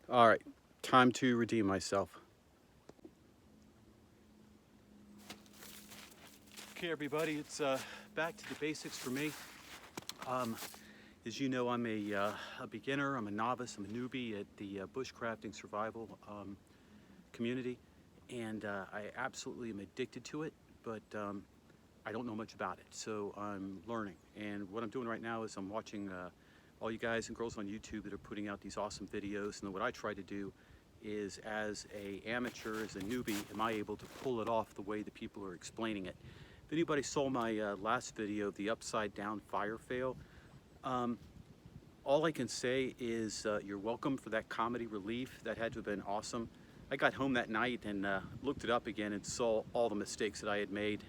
All right, time to redeem myself. Okay, everybody, it's back to the basics for me. Um, as you know, I'm a beginner, I'm a novice, I'm a newbie at the bushcrafting survival community, and I absolutely am addicted to it, but I don't know much about it, so I'm learning. And what I'm doing right now is I'm watching all you guys and girls on YouTube that are putting out these awesome videos, and then what I try to do is, as a amateur, as a newbie, am I able to pull it off the way that people are explaining it? If anybody saw my last video, the upside down fire fail, um, all I can say is you're welcome for that comedy relief. That had to have been awesome. I got home that night and looked it up again and saw all the mistakes that I had made.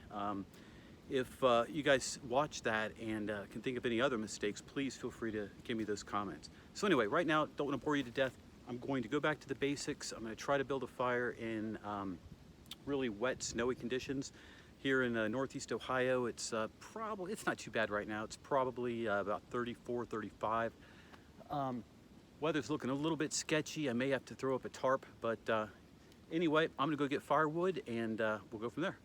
If you guys watch that and can think of any other mistakes, please feel free to give me those comments. So anyway, right now, don't want to bore you to death. I'm going to go back to the basics. I'm going to try to build a fire in really wet, snowy conditions. Here in Northeast Ohio, it's it's not too bad right now. It's probably about 34, 35. Weather's looking a little bit sketchy. I may have to throw up a tarp, but anyway, I'm gonna go get firewood and we'll go from there.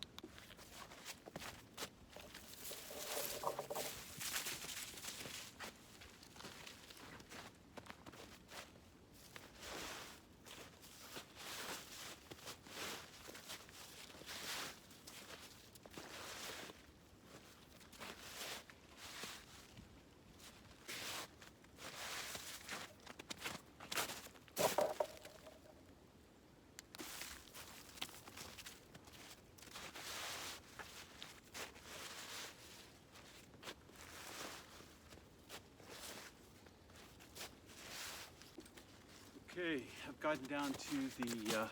Okay, I've gotten down to the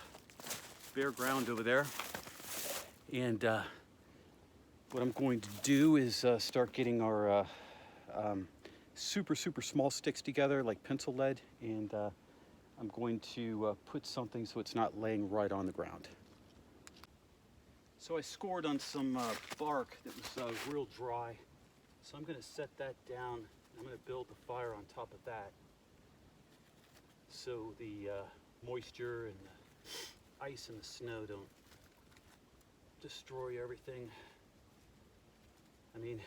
bare ground over there, and what I'm going to do is start getting our super small sticks together, like pencil lead, and I'm going to put something so it's not laying right on the ground. So I scored on some bark that was real dry, so I'm going to set that down. I'm going to build the fire on top of that, so the moisture and the ice and the snow don't destroy everything. I mean,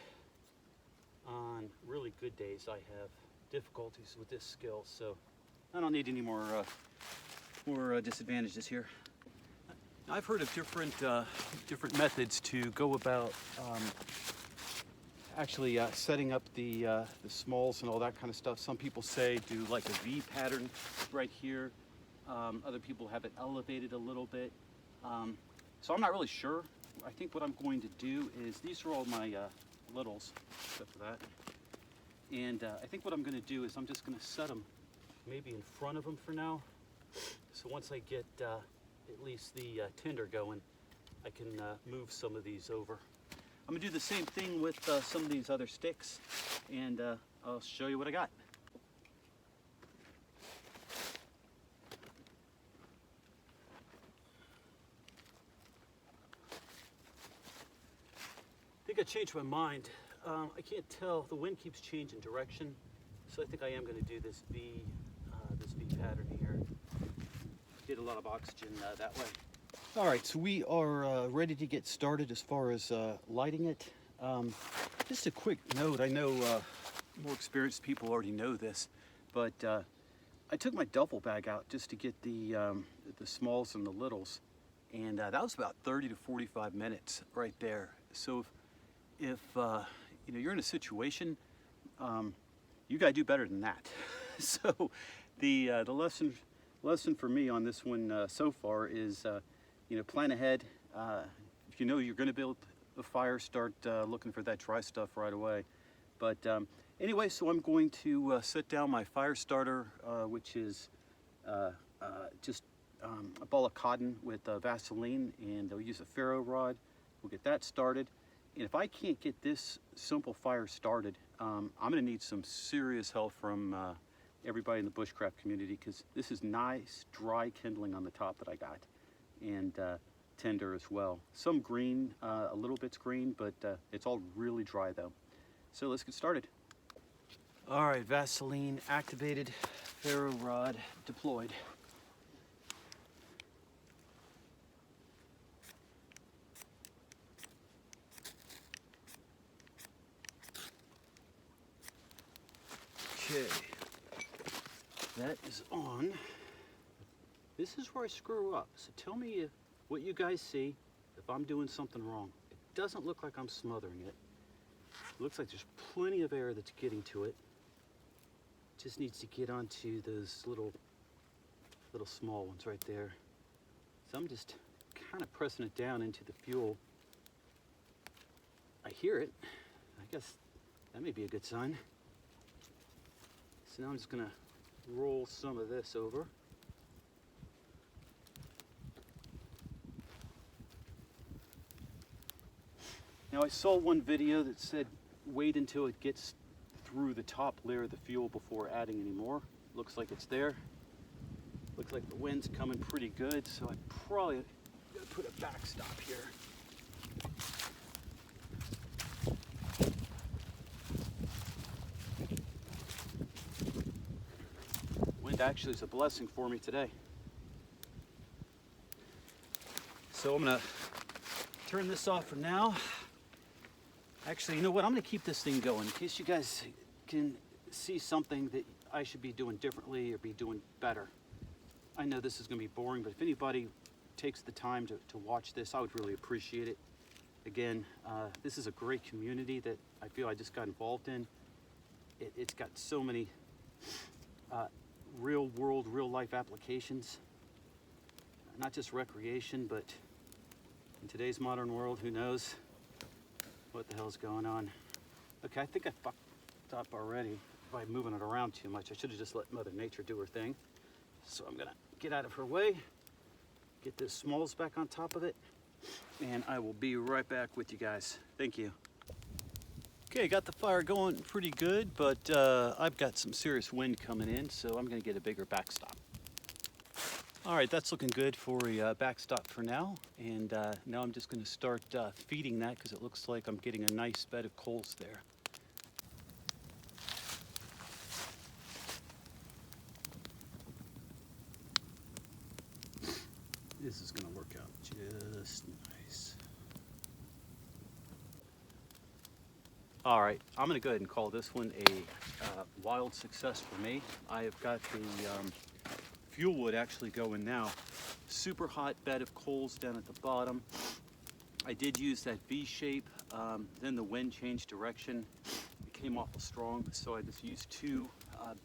on really good days, I have difficulties with this skill, so I don't need any more disadvantages here. I've heard of different methods to go about actually setting up the smalls and all that kind of stuff. Some people say do like a V pattern right here. Other people have it elevated a little bit. So I'm not really sure. I think what I'm going to do is, these are all my littles, except for that. And I think what I'm going to do is I'm just going to set them maybe in front of them for now. So once I get at least the tinder going, I can move some of these over. I'm going to do the same thing with some of these other sticks, and I'll show you what I got. I think I changed my mind. I can't tell, the wind keeps changing direction, so I think I am going to do this V pattern here. Get a lot of oxygen that way. All right, so we are ready to get started as far as lighting it. Just a quick note, I know more experienced people already know this, but I took my duffel bag out just to get the smalls and the littles, and that was about 30 to 45 minutes right there. So if you know, you're in a situation, you got to do better than that. So the lesson for me on this one so far is, you know, plan ahead. If you know you're going to build a fire, start looking for that dry stuff right away. But anyway, so I'm going to set down my fire starter, which is just a ball of cotton with Vaseline, and I'll use a ferro rod. We'll get that started. And if I can't get this simple fire started, I'm going to need some serious help from everybody in the bushcraft community, because this is nice dry kindling on the top that I got, and tinder as well. Some green, a little bit's green, but it's all really dry though. So let's get started. All right, Vaseline activated, ferro rod deployed. Okay, that is on. This is where I screw up, so tell me what you guys see if I'm doing something wrong. It doesn't look like I'm smothering it. It looks like there's plenty of air that's getting to it. Just needs to get onto those little small ones right there. So I'm just kind of pressing it down into the fuel. I hear it. I guess that may be a good sign. So now I'm just gonna roll some of this over. Now I saw one video that said wait until it gets through the top layer of the fuel before adding any more. Looks like it's there. Looks like the wind's coming pretty good, so I probably gotta put a backstop here. Wind actually is a blessing for me today. So I'm gonna turn this off for now. Actually, you know what? I'm gonna keep this thing going in case you guys can see something that I should be doing differently or be doing better. I know this is gonna be boring, but if anybody takes the time to watch this, I would really appreciate it. Again, this is a great community that I feel I just got involved in. It's got so many real world, real life applications. Not just recreation, but in today's modern world, who knows what the hell's going on. Okay, I think I fucked up already by moving it around too much. I should have just let Mother Nature do her thing. So I'm gonna get out of her way, get this smalls back on top of it, and I will be right back with you guys. Thank you. Okay, got the fire going pretty good, but I've got some serious wind coming in, so I'm gonna get a bigger backstop. All right, that's looking good for a backstop for now. And now I'm just gonna start feeding that because it looks like I'm getting a nice bed of coals there. This is gonna work out just nice. All right, I'm gonna go ahead and call this one a wild success for me. I have got the fuel wood actually going now. Super hot bed of coals down at the bottom. I did use that V shape, then the wind changed direction. It came awful strong, so I just used two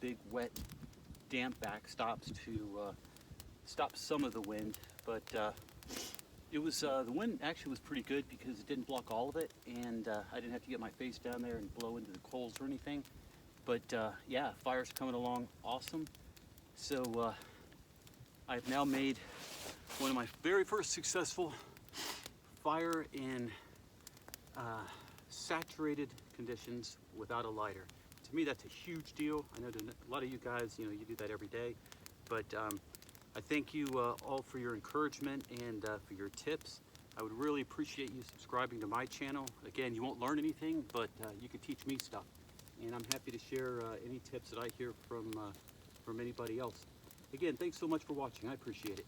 big wet damp backstops to stop some of the wind. But it was the wind actually was pretty good because it didn't block all of it, and I didn't have to get my face down there and blow into the coals or anything. But yeah, fire's coming along awesome. So I've now made one of my very first successful fire in saturated conditions without a lighter. To me, that's a huge deal. I know to a lot of you guys, you do that every day, but I thank you all for your encouragement and for your tips. I would really appreciate you subscribing to my channel. Again, you won't learn anything, but you can teach me stuff. And I'm happy to share any tips that I hear from anybody else. Again, thanks so much for watching. I appreciate it.